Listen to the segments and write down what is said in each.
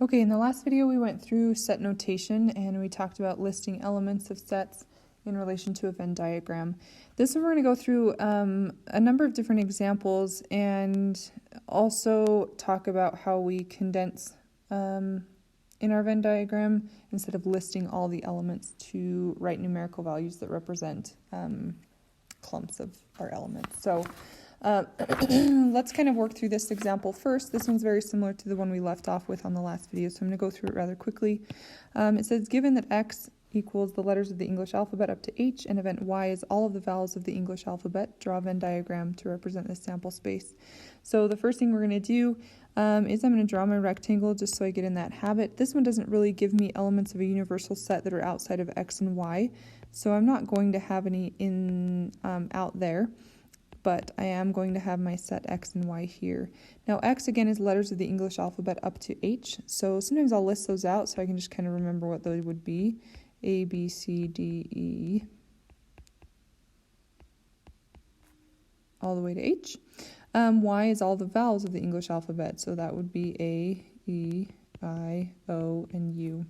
Okay, in the last video we went through set notation and we talked about listing elements of sets in relation to a Venn diagram. This one we're going to go through a number of different examples and also talk about how we condense in our Venn diagram instead of listing all the elements to write numerical values that represent clumps of our elements. So let's kind of work through this example first. This one's very similar to the one we left off with on the last video, so I'm going to go through it rather quickly. It says, given that X equals the letters of the English alphabet up to H, and event Y is all of the vowels of the English alphabet, draw a Venn diagram to represent this sample space. So the first thing we're going to do is I'm going to draw my rectangle just so I get in that habit. This one doesn't really give me elements of a universal set that are outside of X and Y, so I'm not going to have any in out there. But I am going to have my set X and Y here. Now X again is letters of the English alphabet up to H, so sometimes I'll list those out so I can just kind of remember what those would be. A, B, C, D, E, all the way to H. Y is all the vowels of the English alphabet, so that would be A, E, I, O, and U.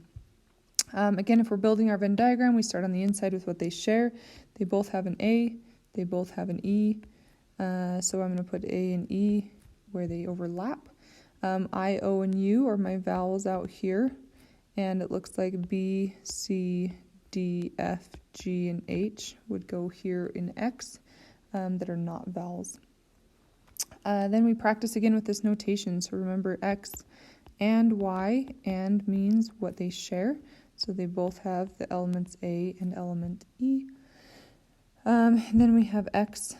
Again, if we're building our Venn diagram, we start on the inside with what they share. They both have an A, they both have an E. So I'm going to put A and E where they overlap. I, O, and U are my vowels out here. And it looks like B, C, D, F, G, and H would go here in X that are not vowels. Then we practice again with this notation. So remember X and Y, and means what they share. So they both have the elements A and element E. And then we have X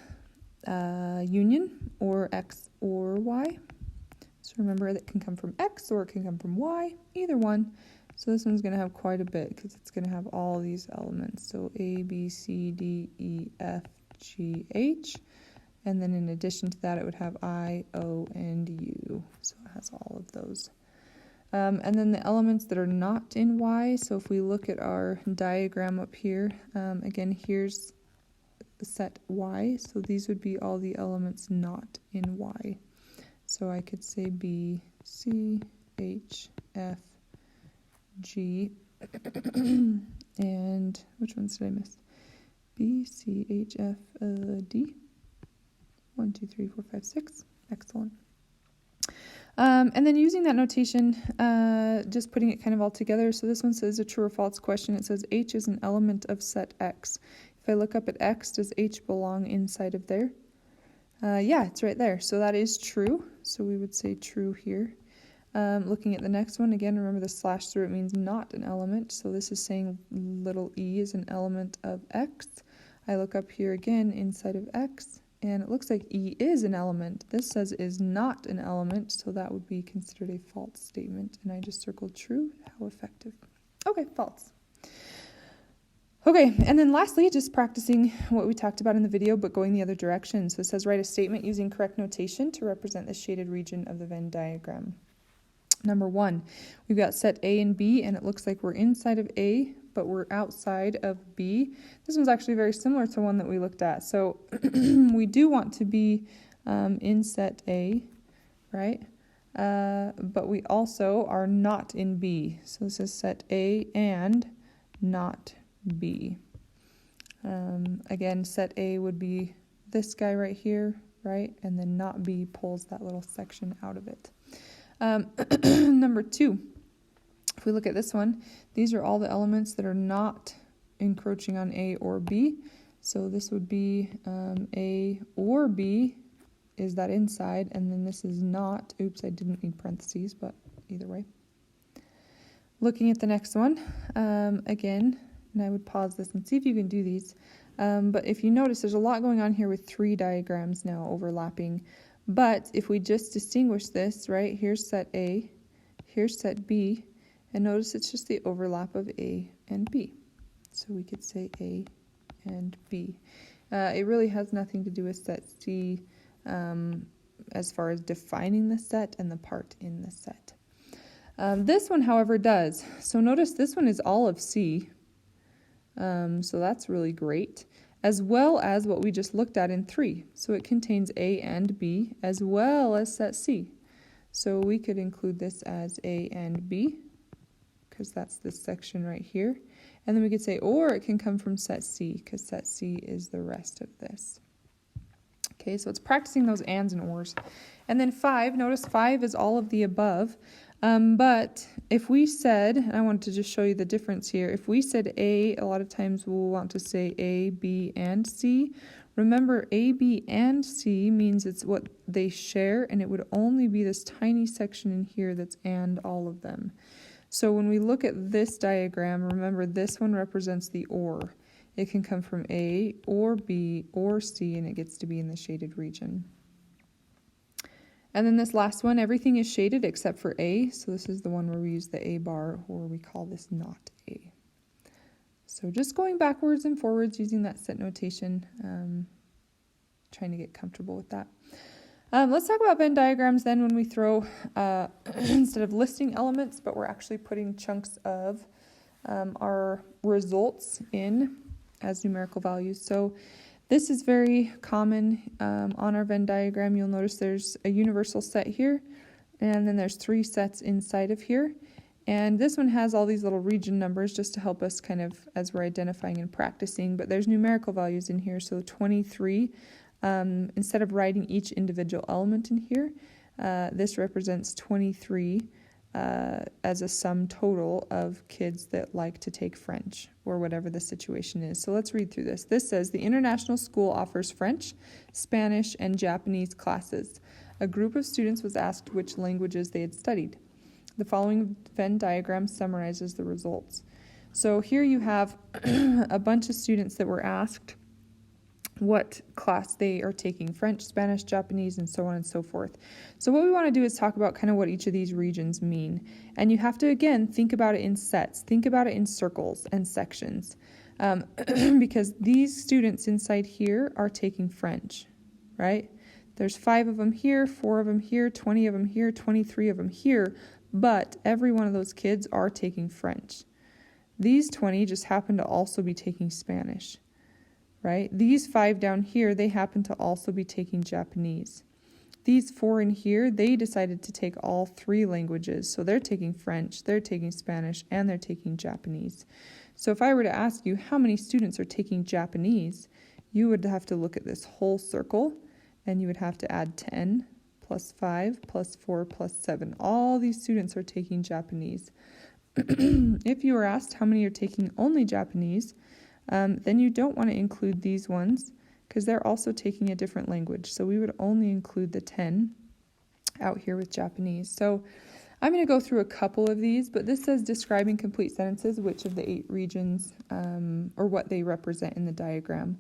union, or X or Y. So remember that can come from X or it can come from Y, either one. So this one's going to have quite a bit because it's going to have all these elements. So A, B, C, D, E, F, G, H. And then in addition to that, it would have I, O, and U. So it has all of those. And then the elements that are not in Y. So if we look at our diagram up here, again, here's set Y, so these would be all the elements not in Y. So I could say B, C, H, F, G, and which ones did I miss? B, C, H, F, D. 1, 2, 3, 4, 5, 6. Excellent. And then using that notation, just putting it kind of all together. So this one says a true or false question. It says H is an element of set X. If I look up at X, does H belong inside of there? Yeah, it's right there. So that is true. So we would say true here. Looking at the next one, again, remember the slash through it means not an element. So this is saying little e is an element of X. I look up here again inside of X, and it looks like E is an element. This says is not an element, so that would be considered a false statement. And I just circled true. How effective. Okay, false. Okay, and then lastly, just practicing what we talked about in the video, but going the other direction. So it says write a statement using correct notation to represent the shaded region of the Venn diagram. Number 1, we've got set A and B, and it looks like we're inside of A, but we're outside of B. This one's actually very similar to one that we looked at. So we do want to be in set A, right? But we also are not in B. So this is set A and not B. Again, set A would be this guy right here, right? And then not B pulls that little section out of it. Number 2, if we look at this one, these are all the elements that are not encroaching on A or B. So this would be A or B is that inside, and then this is not. Oops, I didn't need parentheses, but either way. Looking at the next one, again, and I would pause this and see if you can do these. But if you notice, there's a lot going on here with 3 diagrams now overlapping. But if we just distinguish this, right, here's set A, here's set B, and notice it's just the overlap of A and B. So we could say A and B. It really has nothing to do with set C as far as defining the set and the part in the set. This one, however, does. So notice this one is all of C. So that's really great, as well as what we just looked at in 3. So it contains A and B, as well as set C. So we could include this as A and B, because that's this section right here. And then we could say, or it can come from set C, because set C is the rest of this. Okay, so it's practicing those ands and ors. And then 5, notice 5 is all of the above. But if we said, and I wanted to just show you the difference here, if we said A, a lot of times we'll want to say A, B, and C. Remember, A, B, and C means it's what they share, and it would only be this tiny section in here that's and all of them. So when we look at this diagram, remember this one represents the or. It can come from A or B or C, and it gets to be in the shaded region. And then this last one, everything is shaded except for A. So this is the one where we use the A bar, or we call this not A. So just going backwards and forwards using that set notation, trying to get comfortable with that. Let's talk about Venn diagrams then when we throw, instead of listing elements, but we're actually putting chunks of our results in as numerical values. So this is very common on our Venn diagram. You'll notice there's a universal set here, and then there's 3 sets inside of here. And this one has all these little region numbers just to help us kind of as we're identifying and practicing, but there's numerical values in here. So 23, instead of writing each individual element in here, this represents 23 as a sum total of kids that like to take French, or whatever the situation is. So let's read through this. This says, the international school offers French, Spanish, and Japanese classes. A group of students was asked which languages they had studied. The following Venn diagram summarizes the results. So here you have a bunch of students that were asked what class they are taking, French, Spanish, Japanese, and so on and so forth. So what we want to do is talk about kind of what each of these regions mean. And you have to, again, think about it in sets. Think about it in circles and sections. Because these students inside here are taking French, right? There's 5 of them here, 4 of them here, 20 of them here, 23 of them here, but every one of those kids are taking French. These 20 just happen to also be taking Spanish, right? These 5 down here, they happen to also be taking Japanese. These 4 in here, they decided to take all 3 languages. So they're taking French, they're taking Spanish, and they're taking Japanese. So if I were to ask you how many students are taking Japanese, you would have to look at this whole circle, and you would have to add 10 plus 5 plus 4 plus 7. All these students are taking Japanese. If you were asked how many are taking only Japanese, then you don't want to include these ones because they're also taking a different language. So we would only include the 10 out here with Japanese. So I'm going to go through a couple of these, but this says describing complete sentences, which of the 8 regions or what they represent in the diagram.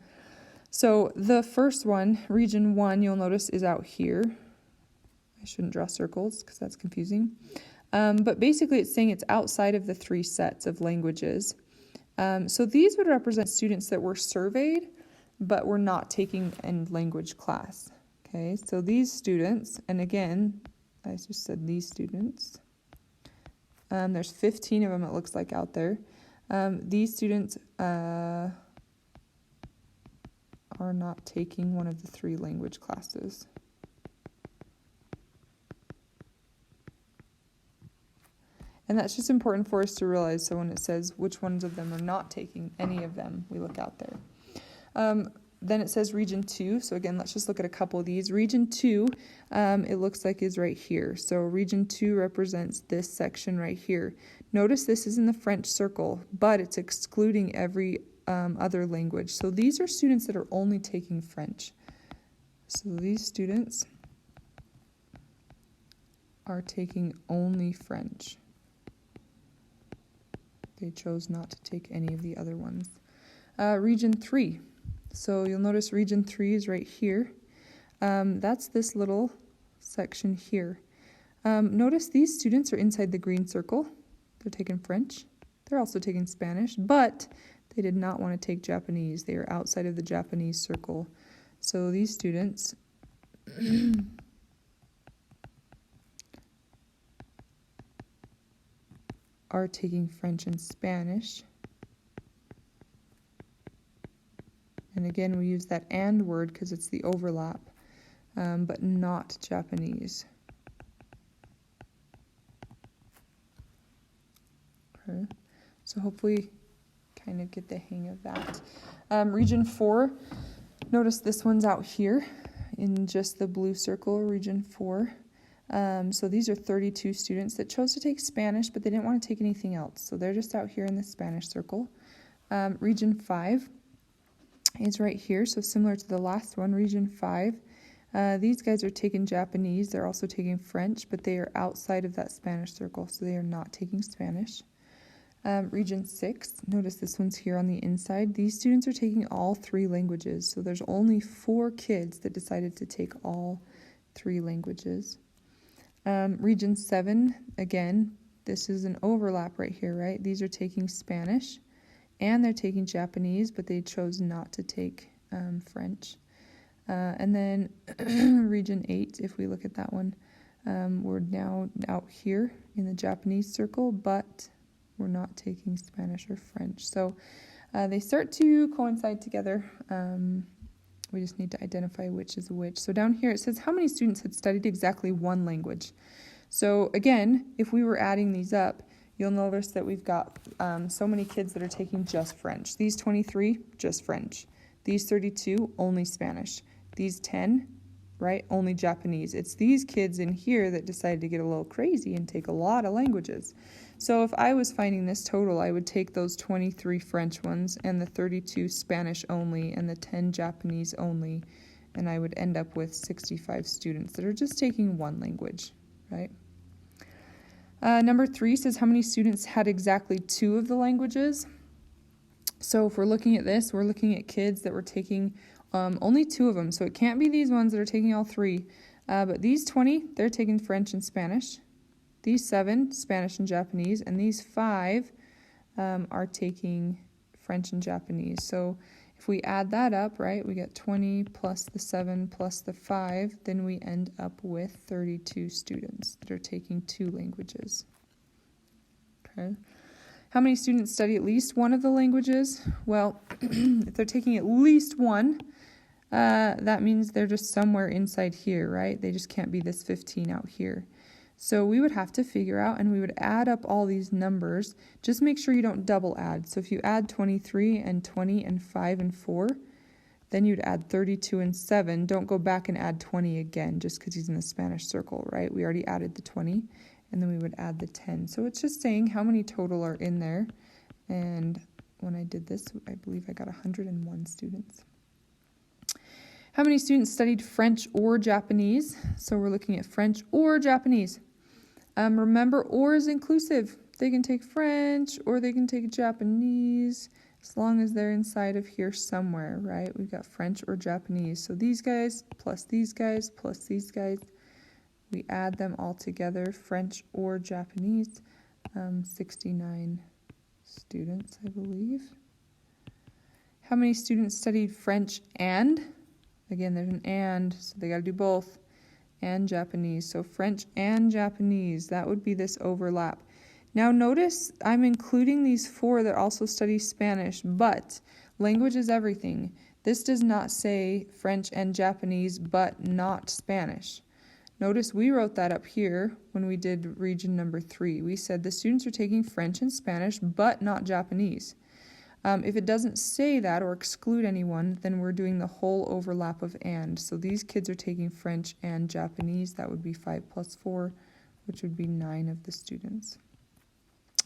So the first one, region 1, you'll notice is out here. I shouldn't draw circles because that's confusing. But basically it's saying it's outside of the 3 sets of languages. So these would represent students that were surveyed, but were not taking a language class. Okay, so these students, and again, I just said these students. There's 15 of them, it looks like, out there. These students are not taking one of the 3 language classes. And that's just important for us to realize. So when it says which ones of them are not taking any of them, we look out there. Then it says region 2. So again, let's just look at a couple of these. Region 2, it looks like is right here. So region 2 represents this section right here. Notice this is in the French circle, but it's excluding every other language. So these are students that are only taking French. So these students are taking only French. They chose not to take any of the other ones. Region 3. So you'll notice region 3 is right here. That's this little section here. Notice these students are inside the green circle. They're taking French. They're also taking Spanish, but they did not want to take Japanese. They are outside of the Japanese circle. So these students are taking French and Spanish. And again, we use that and word because it's the overlap, but not Japanese. Okay. So hopefully kind of get the hang of that. Region 4, notice this one's out here in just the blue circle, region 4. So these are 32 students that chose to take Spanish, but they didn't want to take anything else. So they're just out here in the Spanish circle. Region 5 is right here, so similar to the last one, region 5. These guys are taking Japanese. They're also taking French, but they are outside of that Spanish circle, so they are not taking Spanish. Region 6, notice this one's here on the inside. These students are taking all 3 languages, so there's only 4 kids that decided to take all 3 languages. Region 7, again, this is an overlap right here, right? These are taking Spanish, and they're taking Japanese, but they chose not to take French. And then region 8, if we look at that one, we're now out here in the Japanese circle, but we're not taking Spanish or French. So they start to coincide together. We just need to identify which is which. So down here it says how many students had studied exactly one language. So again, if we were adding these up, you'll notice that we've got so many kids that are taking just French. These 23, just French. These 32, only Spanish. These 10, right, only Japanese. It's these kids in here that decided to get a little crazy and take a lot of languages. So if I was finding this total, I would take those 23 French ones and the 32 Spanish only and the 10 Japanese only, and I would end up with 65 students that are just taking one language, right? Number 3 says how many students had exactly 2 of the languages. So if we're looking at this, we're looking at kids that were taking only 2 of them. So it can't be these ones that are taking all 3. But these 20, they're taking French and Spanish. These 7, Spanish and Japanese. And these 5 are taking French and Japanese. So if we add that up, right, we get 20 plus the 7 plus the 5, then we end up with 32 students that are taking 2 languages. Okay. How many students study at least one of the languages? Well, if they're taking at least one, that means they're just somewhere inside here, right? They just can't be this 15 out here. So we would have to figure out, and we would add up all these numbers. Just make sure you don't double add. So if you add 23 and 20 and 5 and 4, then you'd add 32 and 7. Don't go back and add 20 again just because he's in the Spanish circle, right? We already added the 20, and then we would add the 10. So it's just saying how many total are in there. And when I did this, I believe I got 101 students. How many students studied French or Japanese? So we're looking at French or Japanese. Remember, or is inclusive. They can take French or they can take Japanese as long as they're inside of here somewhere, right? We've got French or Japanese. So these guys plus these guys plus these guys, we add them all together, French or Japanese. 69 students, I believe. How many students studied French and? Again, there's an and, so they got to do both. And Japanese. So French and Japanese, that would be this overlap. Now notice I'm including these 4 that also study Spanish, but language is everything. This does not say French and Japanese, but not Spanish. Notice we wrote that up here when we did region number 3. We said the students are taking French and Spanish, but not Japanese. If it doesn't say that or exclude anyone, then we're doing the whole overlap of and. So these kids are taking French and Japanese. That would be 5 plus 4, which would be 9 of the students.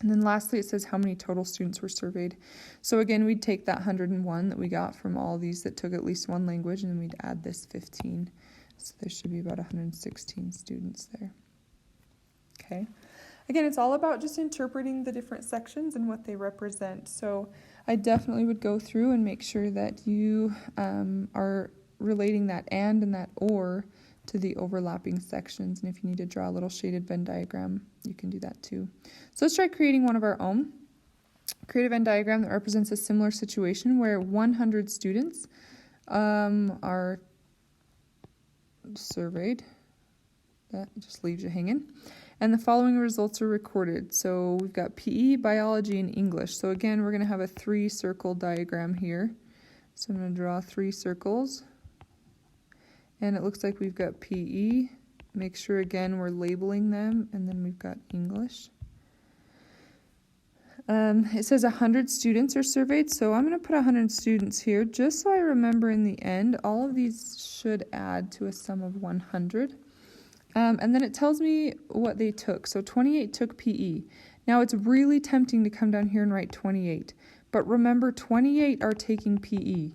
And then lastly, it says how many total students were surveyed. So again, we'd take that 101 that we got from all these that took at least one language, and then we'd add this 15. So there should be about 116 students there. Okay. Again, it's all about just interpreting the different sections and what they represent. So I definitely would go through and make sure that you are relating that and that or to the overlapping sections. And if you need to draw a little shaded Venn diagram, you can do that too. So let's try creating one of our own. Create a Venn diagram that represents a similar situation where 100 students are surveyed. That just leaves you hanging. And the following results are recorded. So we've got PE, biology, and English. So again, we're going to have a 3-circle diagram here. So I'm going to draw 3 circles. And it looks like we've got PE. Make sure, again, we're labeling them. And then we've got English. It says 100 students are surveyed, so I'm going to put 100 students here just so I remember in the end. All of these should add to a sum of 100. And then it tells me what they took. So 28 took PE. Now it's really tempting to come down here and write 28. But remember, 28 are taking PE.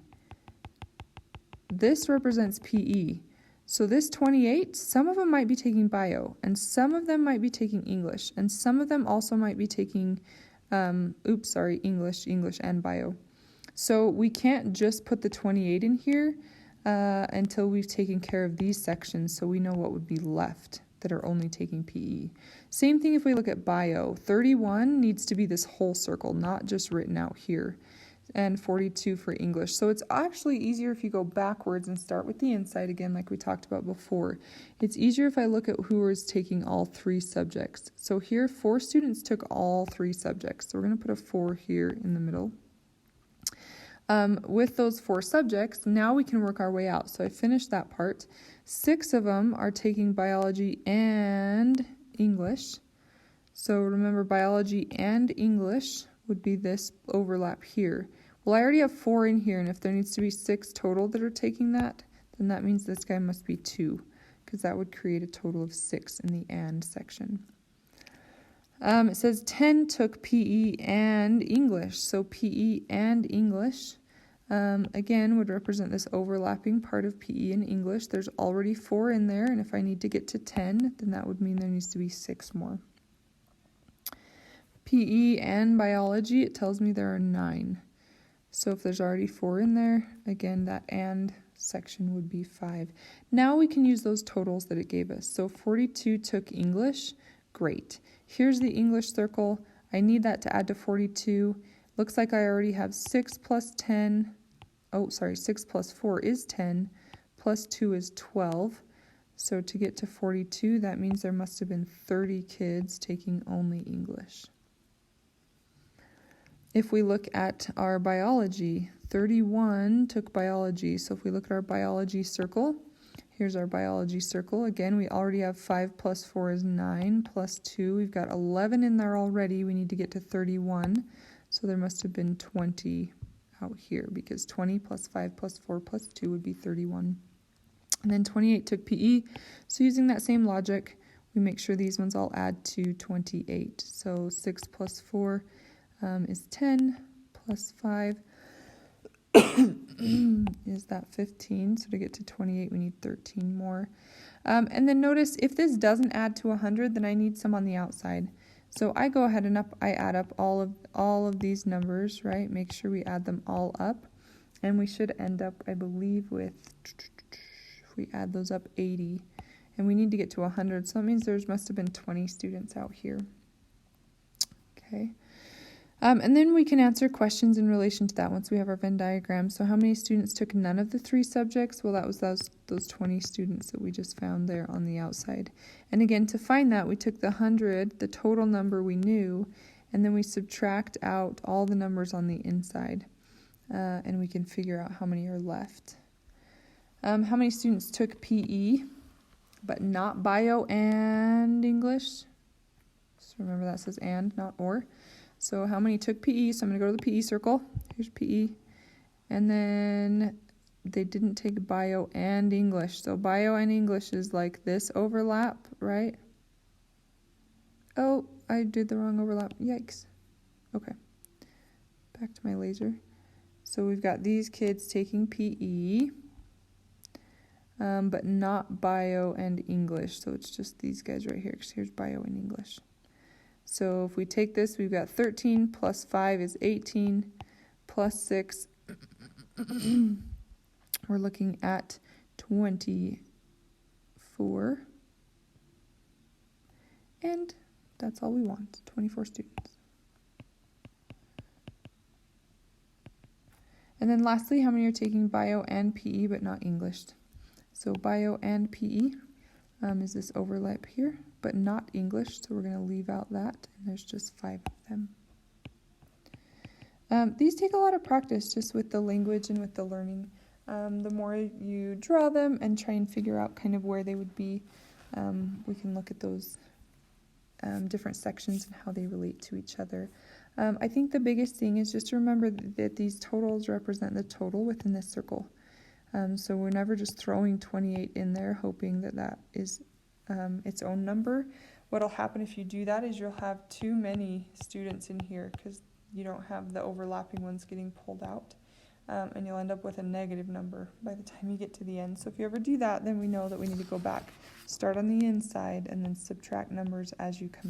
This represents PE. So this 28, some of them might be taking bio, and some of them might be taking English, and some of them also might be taking, English and bio. So we can't just put the 28 in here until we've taken care of these sections, so we know what would be left that are only taking PE. Same thing if we look at bio. 31 needs to be this whole circle, not just written out here. And 42 for English. So it's actually easier if you go backwards and start with the inside again, like we talked about before. It's easier if I look at who is taking all 3 subjects. So here, 4 students took all 3 subjects. So we're going to put a 4 here in the middle. With those 4 subjects, now we can work our way out. So I finished that part. 6 of them are taking biology and English. So remember, biology and English would be this overlap here. Well, I already have 4 in here, and if there needs to be 6 total that are taking that, then that means this guy must be 2, because that would create a total of 6 in the and section. It says 10 took PE and English. So PE and English, again, would represent this overlapping part of PE and English. There's already 4 in there, and if I need to get to 10, then that would mean there needs to be 6 more. PE and biology, it tells me there are 9. So if there's already 4 in there, again, that and section would be 5. Now we can use those totals that it gave us. So 42 took English. Great. Here's the English circle. I need that to add to 42. Looks like I already have 6 plus 10. 6 plus 4 is 10. Plus 2 is 12. So to get to 42, that means there must have been 30 kids taking only English. If we look at our biology, 31 took biology. So if we look at our biology circle, here's our biology circle. Again, we already have 5 plus 4 is 9, plus 2. We've got 11 in there already. We need to get to 31. So there must have been 20 out here, because 20 plus 5 plus 4 plus 2 would be 31. And then 28 took PE. So using that same logic, we make sure these ones all add to 28. So 6 plus 4 is 10, plus 5 is that 15. So to get to 28, we need 13 more. And then notice, if this doesn't add to 100, then I need some on the outside. So I go ahead and I add up all of these numbers, right? Make sure we add them all up. And we should end up, I believe, with, if we add those up, 80. And we need to get to 100. So that means there must have been 20 students out here. Okay. And then we can answer questions in relation to that once we have our Venn diagram. So how many students took none of the 3 subjects? Well, that was those 20 students that we just found there on the outside. And again, to find that, we took the 100, the total number we knew, and then we subtract out all the numbers on the inside. And we can figure out how many are left. How many students took PE, but not bio and English? So remember, that says and, not or. So how many took PE? So I'm going to go to the PE circle. Here's PE. And then they didn't take bio and English. So bio and English is like this overlap, right? Oh, I did the wrong overlap. Yikes. Okay. Back to my laser. So we've got these kids taking PE, but not bio and English. So it's just these guys right here, because here's bio and English. So if we take this, we've got 13 plus 5 is 18 plus 6. We're looking at 24. And that's all we want, 24 students. And then lastly, how many are taking bio and PE but not English? So bio and PE is this overlap here, but not English, so we're going to leave out that, and there's just 5 of them. These take a lot of practice just with the language and with the learning. The more you draw them and try and figure out kind of where they would be, we can look at those different sections and how they relate to each other. I think the biggest thing is just to remember that these totals represent the total within this circle. So we're never just throwing 28 in there hoping that that is its own number. What'll happen if you do that is you'll have too many students in here because you don't have the overlapping ones getting pulled out. And you'll end up with a negative number by the time you get to the end. So if you ever do that, then we know that we need to go back, start on the inside, and then subtract numbers as you come